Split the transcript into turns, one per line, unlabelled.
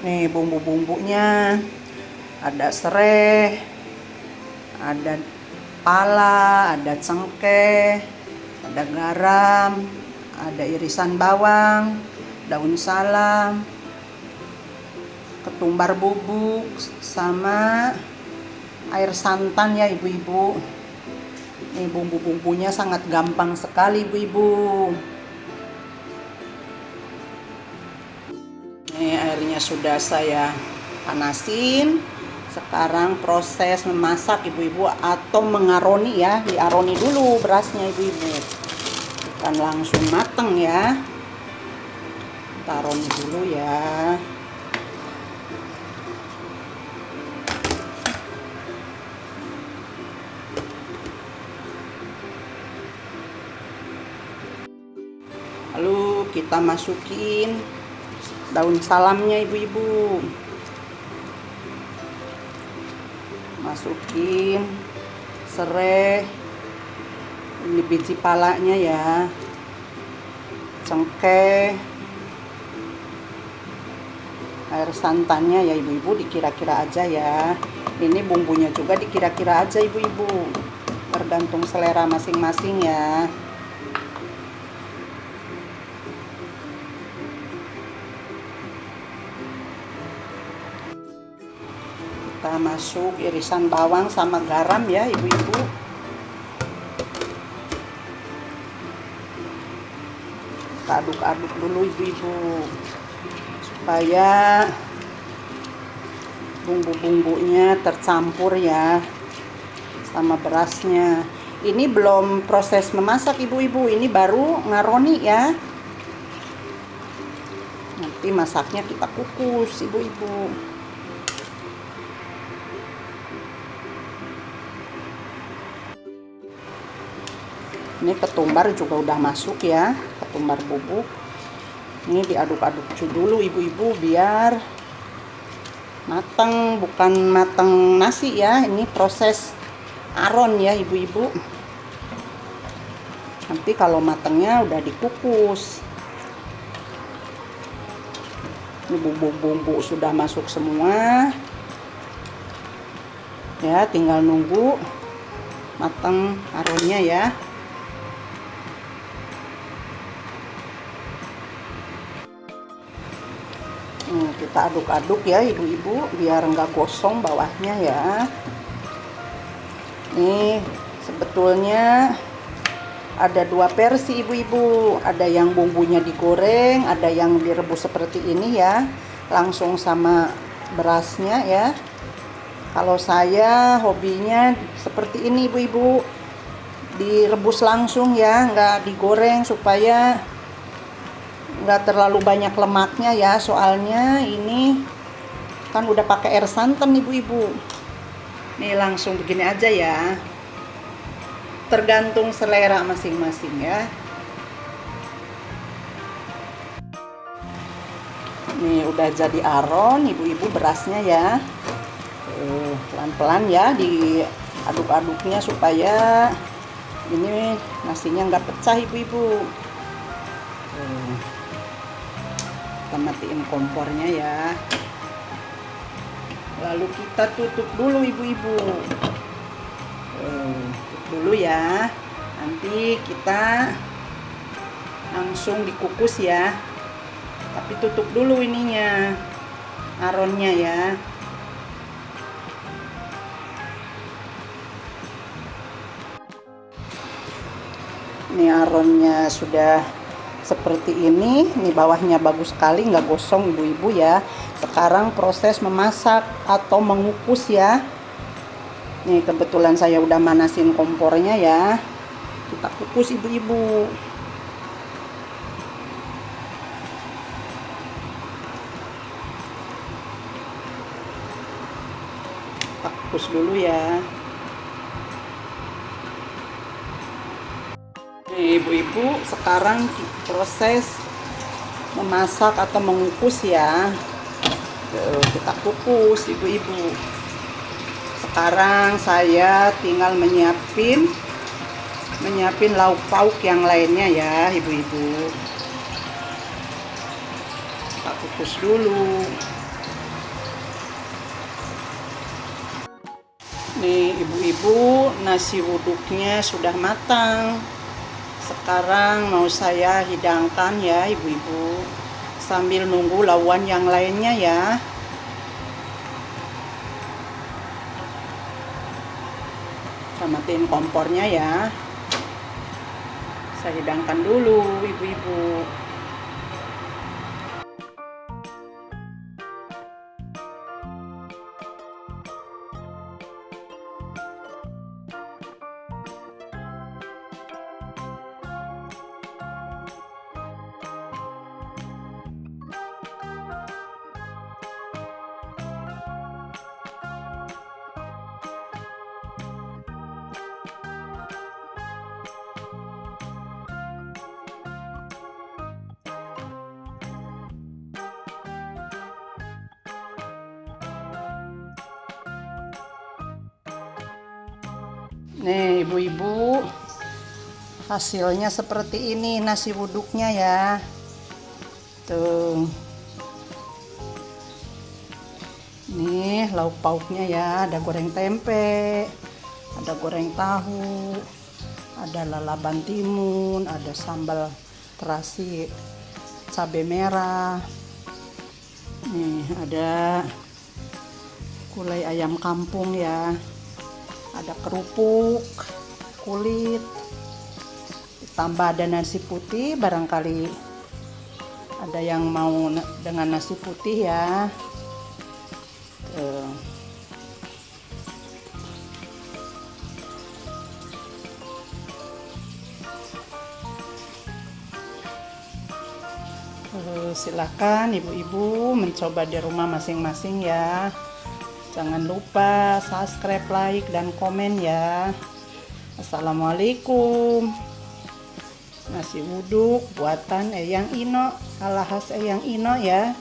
Nih bumbu-bumbunya, ada serai, ada pala, ada cengkeh, ada garam, ada irisan bawang, daun salam, ketumbar bubuk, sama air santan ya ibu-ibu. Nih bumbu-bumbunya sangat gampang sekali ibu-ibu. Nih airnya sudah saya panasin. Sekarang proses memasak ibu-ibu atau mengaroni ya. Diaroni dulu berasnya ibu-ibu. Bukan langsung mateng ya. Kita aroni dulu ya. Lalu kita masukin daun salamnya ibu-ibu. Masukin serai, ini biji palanya ya, cengkeh, air santannya ya ibu-ibu, dikira-kira aja ya. Ini bumbunya juga dikira-kira aja ibu-ibu, tergantung selera masing-masing ya. Kita masuk irisan bawang sama garam ya ibu-ibu. Kita aduk-aduk dulu ibu-ibu supaya bumbu-bumbunya tercampur ya sama berasnya. Ini belum proses memasak ibu-ibu, ini baru ngaroni ya. Nanti masaknya kita kukus ibu-ibu. Ini ketumbar juga udah masuk ya, ketumbar bubuk. Ini diaduk-aduk dulu ibu-ibu biar matang, bukan matang nasi ya. Ini proses aron ya ibu-ibu. Nanti kalau matangnya udah dikukus. Ini bumbu-bumbu sudah masuk semua. Ya, tinggal nunggu matang aronnya ya. Kita aduk-aduk ya ibu-ibu biar nggak gosong bawahnya ya. Nih sebetulnya ada dua versi ibu-ibu, ada yang bumbunya digoreng, ada yang direbus seperti ini ya, langsung sama berasnya ya. Kalau saya hobinya seperti ini ibu-ibu, direbus langsung ya, nggak digoreng supaya nggak terlalu banyak lemaknya ya, soalnya ini kan udah pakai air santan ibu-ibu. Nih langsung begini aja ya, tergantung selera masing-masing ya. Nih udah jadi aron ibu-ibu berasnya ya. Pelan-pelan ya diaduk-aduknya supaya ini nasinya nggak pecah ibu-ibu. Kita matiin kompornya ya, lalu kita tutup dulu ibu-ibu. Tutup dulu ya, nanti kita langsung dikukus ya, tapi tutup dulu ininya, aronnya ya. Ini aronnya sudah seperti ini bawahnya bagus sekali, nggak gosong ibu-ibu ya. Sekarang proses memasak atau mengukus ya. Nih kebetulan saya udah manasin kompornya ya, kita kukus ibu-ibu. Kita kukus dulu ya. Ibu-ibu, sekarang proses memasak atau mengukus ya. Kita kukus ibu-ibu. Sekarang saya tinggal menyiapin lauk pauk yang lainnya ya ibu-ibu. Kita kukus dulu. Nih ibu-ibu, nasi uduknya sudah matang. Sekarang mau saya hidangkan ya ibu-ibu, sambil nunggu lawan yang lainnya ya. Saya matiin kompornya ya. Saya hidangkan dulu ibu-ibu. Nih ibu-ibu, hasilnya seperti ini nasi uduknya ya. Tuh. Nih lauk pauknya ya, ada goreng tempe, ada goreng tahu, ada lalaban timun, ada sambal terasi cabai merah. Nih ada gulai ayam kampung ya. Ada kerupuk kulit, ditambah ada nasi putih, barangkali ada yang mau dengan nasi putih ya. Tuh. Silakan ibu-ibu mencoba di rumah masing-masing ya. Jangan lupa subscribe, like, dan komen ya. Assalamualaikum. Nasi uduk buatan Eyang Ino, ala khas Eyang Ino ya.